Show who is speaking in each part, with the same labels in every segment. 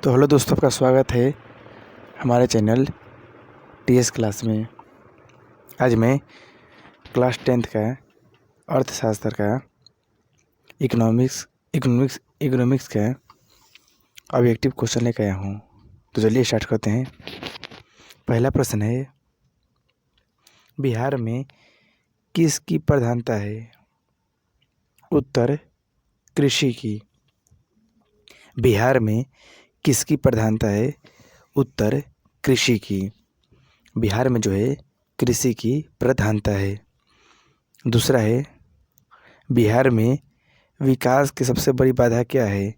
Speaker 1: तो हेलो दोस्तों, आपका स्वागत है हमारे चैनल टीएस क्लास में। आज मैं क्लास 10th का अर्थशास्त्र का इकोनॉमिक्स का ऑब्जेक्टिव क्वेश्चन लेकर आया हूँ। तो चलिए स्टार्ट करते हैं। पहला प्रश्न है, बिहार में किसकी प्रधानता है? उत्तर, कृषि की। बिहार में किसकी प्रधानता है? उत्तर, कृषि की। बिहार में जो है कृषि की प्रधानता है। दूसरा है, बिहार में विकास की सबसे बड़ी बाधा क्या है?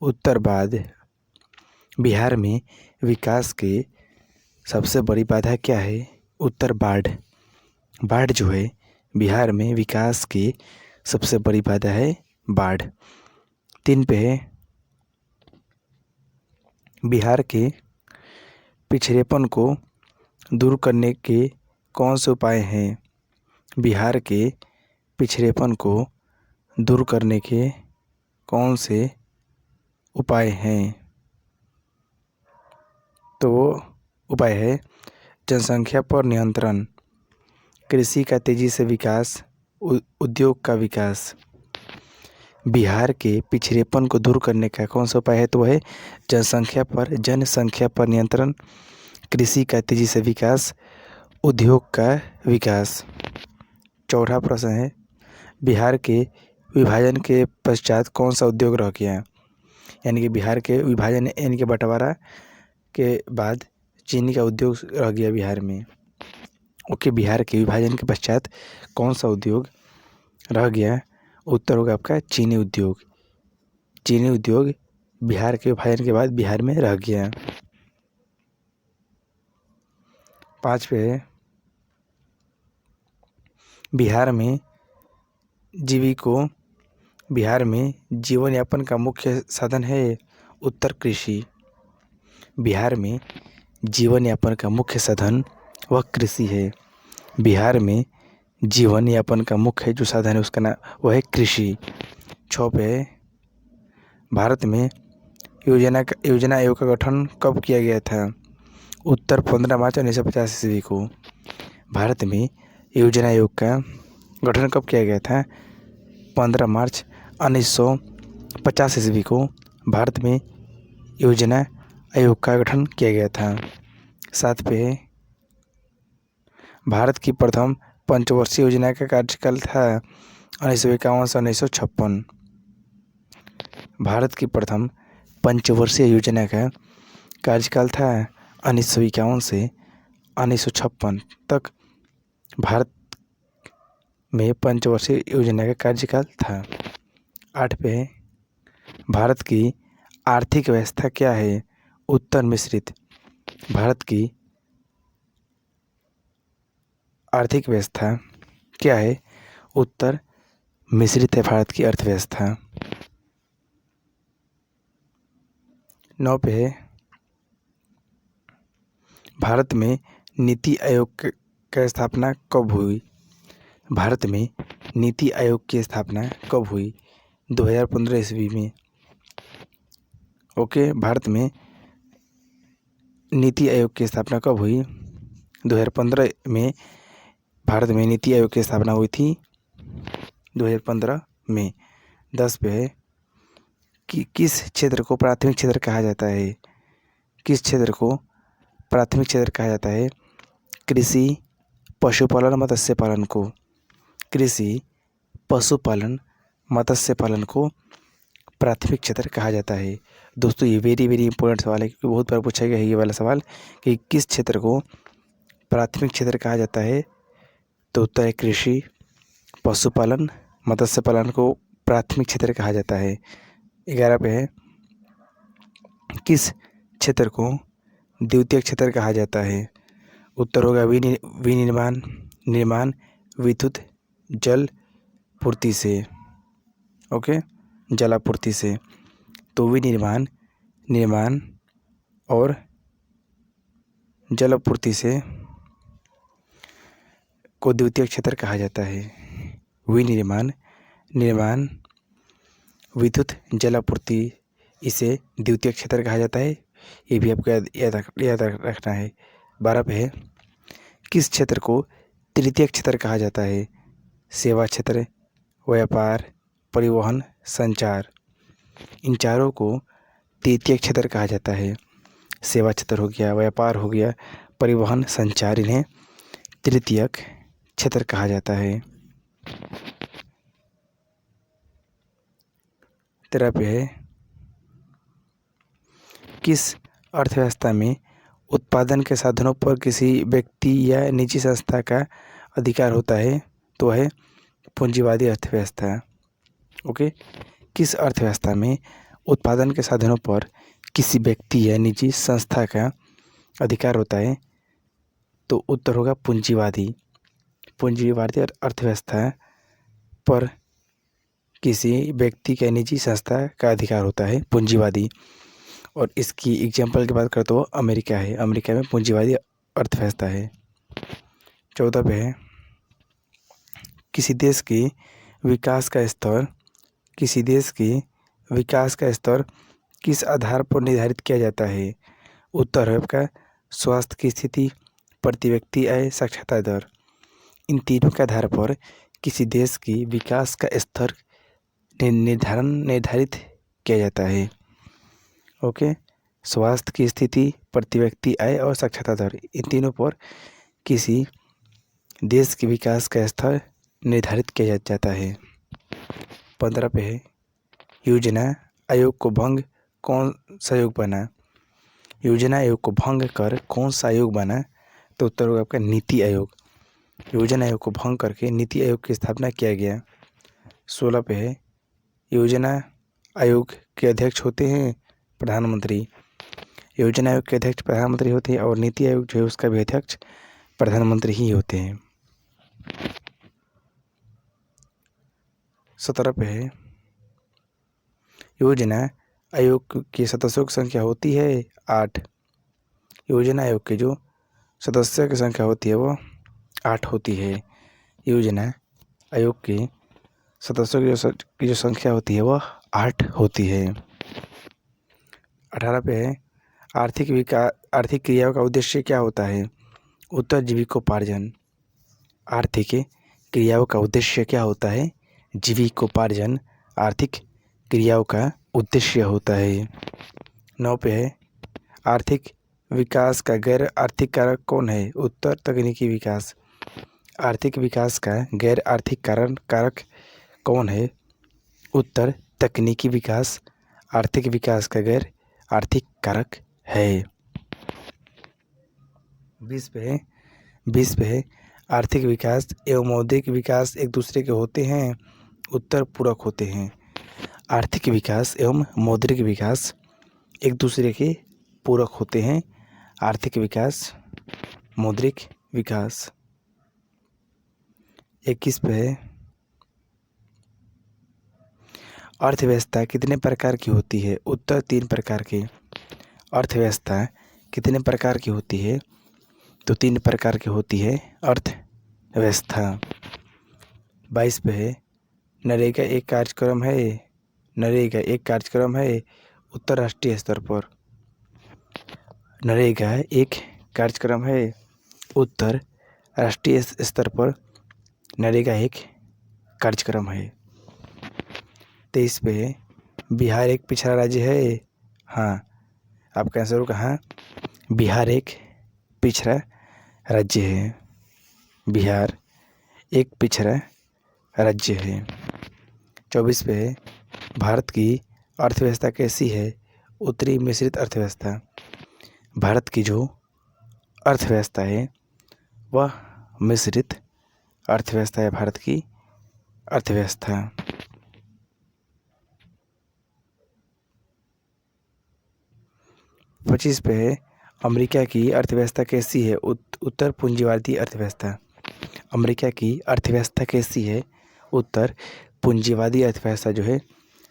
Speaker 1: उत्तर, बाढ़। बिहार में विकास की सबसे बड़ी बाधा क्या है? उत्तर, बाढ़। बाढ़ जो है बिहार में विकास की सबसे बड़ी बाधा है, बाढ़। 3 पे है, बिहार के पिछड़ेपन को दूर करने के कौन से उपाय हैं? बिहार के पिछड़ेपन को दूर करने के कौन से उपाय हैं? तो वो उपाय है जनसंख्या पर नियंत्रण, कृषि का तेजी से विकास, उद्योग का विकास। बिहार के पिछड़ेपन को दूर करने का कौन सा उपाय है? तो वह है जनसंख्या पर नियंत्रण, कृषि का तेजी से विकास, उद्योग का विकास। चौथा प्रश्न है, बिहार के विभाजन के पश्चात कौन सा उद्योग रह गया? यानी कि बिहार के विभाजन यानी कि बंटवारा के बाद चीनी का उद्योग रह गया बिहार में। ओके, बिहार के विभाजन के पश्चात कौन सा उद्योग रह गया? उत्तर होगा आपका चीनी उद्योग। चीनी उद्योग बिहार के विभाजन के बाद बिहार में रह गया। 5 पे है, बिहार में जीवन यापन का मुख्य साधन है? उत्तर, कृषि। बिहार में जीवन यापन का मुख्य साधन वह कृषि है। बिहार में जीवन यापन का मुख्य जो साधन है उसका नाम वह है कृषि। 6 पे है, भारत में योजना आयोग का गठन कब किया गया था? उत्तर, 15 मार्च 1950 ईस्वी को। भारत में योजना आयोग का गठन कब किया गया था? 15 मार्च 1950 ईस्वी को भारत में योजना आयोग का गठन किया गया था। 7 पे है, भारत की प्रथम पंचवर्षीय योजना का कार्यकाल था 1951 से 1956। भारत की प्रथम पंचवर्षीय योजना का कार्यकाल था 1951 से 1956 तक भारत में पंचवर्षीय योजना का कार्यकाल था। 8 पे है, भारत की आर्थिक व्यवस्था क्या है? उत्तर, मिश्रित। भारत की आर्थिक व्यवस्था क्या है? उत्तर, मिश्रित है भारत की अर्थव्यवस्था। 9 पे है, भारत में नीति आयोग की स्थापना कब हुई? भारत में नीति आयोग की स्थापना कब हुई? 2015 ईस्वी में। ओके, भारत में नीति आयोग की स्थापना कब हुई? 2015 में भारत में नीति आयोग की स्थापना हुई थी 2015 में। 10 पे है कि किस क्षेत्र को प्राथमिक क्षेत्र कहा जाता है? किस क्षेत्र को प्राथमिक क्षेत्र कहा जाता है? कृषि, पशुपालन, मत्स्य पालन को। कृषि, पशुपालन, मत्स्य पालन को प्राथमिक क्षेत्र कहा जाता है। दोस्तों, ये वेरी इंपॉर्टेंट सवाल है क्योंकि बहुत बार पूछा गया है ये वाला सवाल कि किस क्षेत्र को प्राथमिक क्षेत्र कहा जाता है? तो उत्तर है कृषि, पशुपालन, मत्स्य पालन को प्राथमिक क्षेत्र कहा जाता है। 11 पे है, किस क्षेत्र को द्वितीयक क्षेत्र कहा जाता है? उत्तर होगा निर्माण विद्युत जल पूर्ति से। ओके, जलापूर्ति से। तो निर्माण और जलापूर्ति से को द्वितीयक क्षेत्र कहा जाता है। निर्माण विद्युत जलापूर्ति, इसे द्वितीयक क्षेत्र कहा जाता है। ये भी आपको याद रखना है। 12 पे है, किस क्षेत्र को तृतीयक क्षेत्र कहा जाता है? सेवा क्षेत्र, व्यापार, परिवहन, संचार। इन चारों को तृतीयक क्षेत्र कहा जाता है। सेवा क्षेत्र हो गया, व्यापार हो गया, परिवहन, संचार, इन्हें तृतीयक क्षेत्र कहा जाता है। 13 पे है, किस अर्थव्यवस्था में उत्पादन के साधनों पर किसी व्यक्ति या निजी संस्था का अधिकार होता है? तो है पूंजीवादी अर्थव्यवस्था। ओके, किस अर्थव्यवस्था में उत्पादन के साधनों पर किसी व्यक्ति या निजी संस्था का अधिकार होता है? तो उत्तर होगा पूंजीवादी। पूंजीवादी अर्थव्यवस्था पर किसी व्यक्ति या निजी संस्था का अधिकार होता है, पूंजीवादी। और इसकी एग्जाम्पल की बात करें तो अमेरिका है। अमेरिका में पूंजीवादी अर्थव्यवस्था है। 14 पे है, किसी देश के विकास का स्तर किस आधार पर निर्धारित किया जाता है? उत्तर है आपका स्वास्थ्य की स्थिति, प्रति व्यक्ति आय, साक्षरता दर। इन तीनों के आधार पर किसी देश की विकास का स्तर निर्धारित किया जाता है। ओके, स्वास्थ्य की स्थिति, प्रति व्यक्ति आय और साक्षरता दर, इन तीनों पर किसी देश के विकास का स्तर निर्धारित किया जाता है। 15 पे है, योजना आयोग को भंग कौन सा आयोग बना? योजना आयोग को भंग कर कौन सा आयोग बना? तो उत्तर होगा आपका नीति आयोग। योजना आयोग को भंग करके नीति आयोग की स्थापना किया गया। 16 पे है, योजना आयोग के अध्यक्ष होते हैं प्रधानमंत्री। योजना आयोग के अध्यक्ष प्रधानमंत्री होते हैं और नीति आयोग जो है उसका भी अध्यक्ष प्रधानमंत्री ही होते हैं। 17 पे है, योजना आयोग के सदस्यों की संख्या होती है 8। योजना आयोग के जो सदस्यों की संख्या होती है वो 8 होती है। योजना आयोग के सदस्यों की जो संख्या होती है वह 8 होती है। 18 पे है, आर्थिक क्रियाओं का उद्देश्य क्या होता है? उत्तर जीविकोपार्जन। आर्थिक क्रियाओं का उद्देश्य क्या होता है? जीविकोपार्जन आर्थिक क्रियाओं का उद्देश्य होता है। 9 पे है, आर्थिक विकास का गैर आर्थिक कारक कौन है? उत्तर तकनीकी विकास। आर्थिक विकास का गैर आर्थिक कारक कौन है? उत्तर तकनीकी विकास आर्थिक विकास का गैर आर्थिक कारक है। 20 पे है, आर्थिक विकास एवं मौद्रिक विकास एक दूसरे के होते हैं? उत्तर पूरक होते हैं। आर्थिक विकास एवं मौद्रिक विकास एक दूसरे के पूरक होते हैं। आर्थिक विकास, मौद्रिक विकास। 21 पे है, अर्थव्यवस्था कितने प्रकार की होती है? उत्तर 3 प्रकार की। अर्थव्यवस्था कितने प्रकार की होती है? तो 3 प्रकार की होती है अर्थव्यवस्था। 22 पे है, नरेगा एक कार्यक्रम है उत्तर राष्ट्रीय स्तर पर। नरेगा एक कार्यक्रम है उत्तर राष्ट्रीय स्तर पर। नरेगा एक कार्यक्रम है। 23 पे है, बिहार एक पिछड़ा राज्य है? हाँ, आपका आंसर होगा हाँ, बिहार एक पिछड़ा राज्य है। बिहार एक पिछड़ा राज्य है। 24 पे है, भारत की अर्थव्यवस्था कैसी है? उत्तरी मिश्रित अर्थव्यवस्था। भारत की जो अर्थव्यवस्था है वह मिश्रित अर्थव्यवस्था है। भारत की अर्थव्यवस्था। 25 पे है, अमेरिका की अर्थव्यवस्था कैसी है? उत्तर पूंजीवादी अर्थव्यवस्था। अमेरिका की अर्थव्यवस्था कैसी है? उत्तर पूंजीवादी अर्थव्यवस्था जो है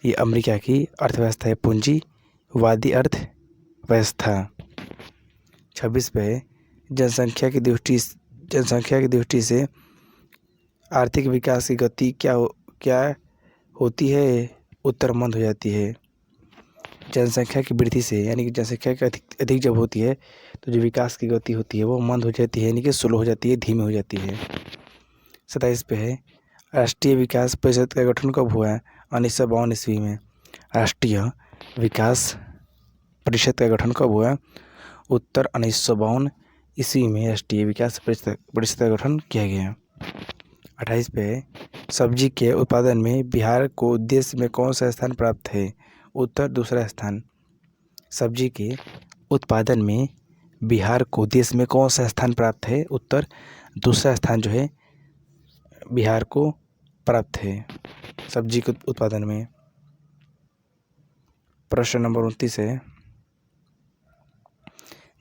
Speaker 1: ये अमेरिका की अर्थव्यवस्था है, पूंजीवादी अर्थव्यवस्था। 26 पे है, जनसंख्या की दृष्टि से आर्थिक विकास की गति क्या होती है? उत्तर मंद हो जाती है। जनसंख्या की वृद्धि से यानी कि जनसंख्या की अधिक जब होती है तो जो विकास की गति होती है वो मंद हो जाती है, यानी कि स्लो हो जाती है, धीमी हो जाती है। 27 पे है राष्ट्रीय विकास परिषद का गठन कब हुआ है? 1952 ईस्वी में। राष्ट्रीय विकास परिषद का गठन कब हुआ? उत्तर 1952 ईस्वी में राष्ट्रीय विकास परिषद का गठन किया गया। 28 पे सब्जी के उत्पादन में बिहार को देश में कौन सा स्थान प्राप्त है? उत्तर दूसरा स्थान। सब्जी के उत्पादन में बिहार को देश में कौन सा स्थान प्राप्त है? उत्तर दूसरा स्थान जो है बिहार को प्राप्त है सब्जी के उत्पादन में। प्रश्न नंबर 29 है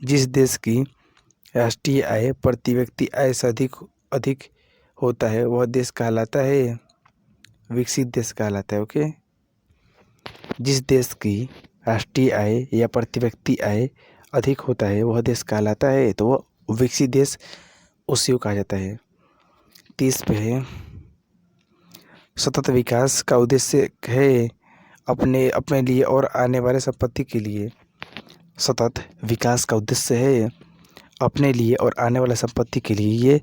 Speaker 1: जिस देश की राष्ट्रीय आय प्रति व्यक्ति आय से अधिक होता है वह देश कहलाता है विकसित देश कहलाता है। ओके, जिस देश की राष्ट्रीय आय या प्रति व्यक्ति आय अधिक होता है वह देश कहलाता है तो वह विकसित देश उसी को कहा जाता है। 30 पे है सतत विकास का उद्देश्य है अपने लिए और आने वाले संपत्ति के लिए। सतत विकास का उद्देश्य है अपने लिए और आने वाले संपत्ति के लिए, ये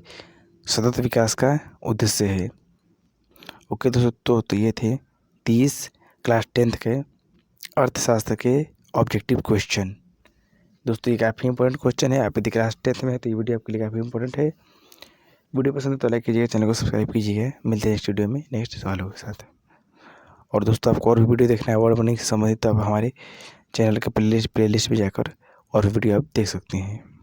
Speaker 1: सतत विकास का उद्देश्य है। ओके दोस्तों, तो ये थे 30 क्लास 10th के अर्थशास्त्र के ऑब्जेक्टिव क्वेश्चन। दोस्तों ये काफ़ी इंपॉर्टेंट क्वेश्चन है, आप यदि क्लास 10th में है तो ये वीडियो आपके लिए काफ़ी इंपॉर्टेंट है। वीडियो पसंद है तो लाइक कीजिएगा, चैनल को सब्सक्राइब कीजिएगा। मिलते हैं नेक्स्ट वीडियो में नेक्स्ट सवालों के साथ। और दोस्तों आपको और भी वीडियो देखना है वर्ड मीनिंग से संबंधित तो आप हमारे चैनल के प्लेलिस्ट में जाकर और वीडियो आप देख सकते हैं।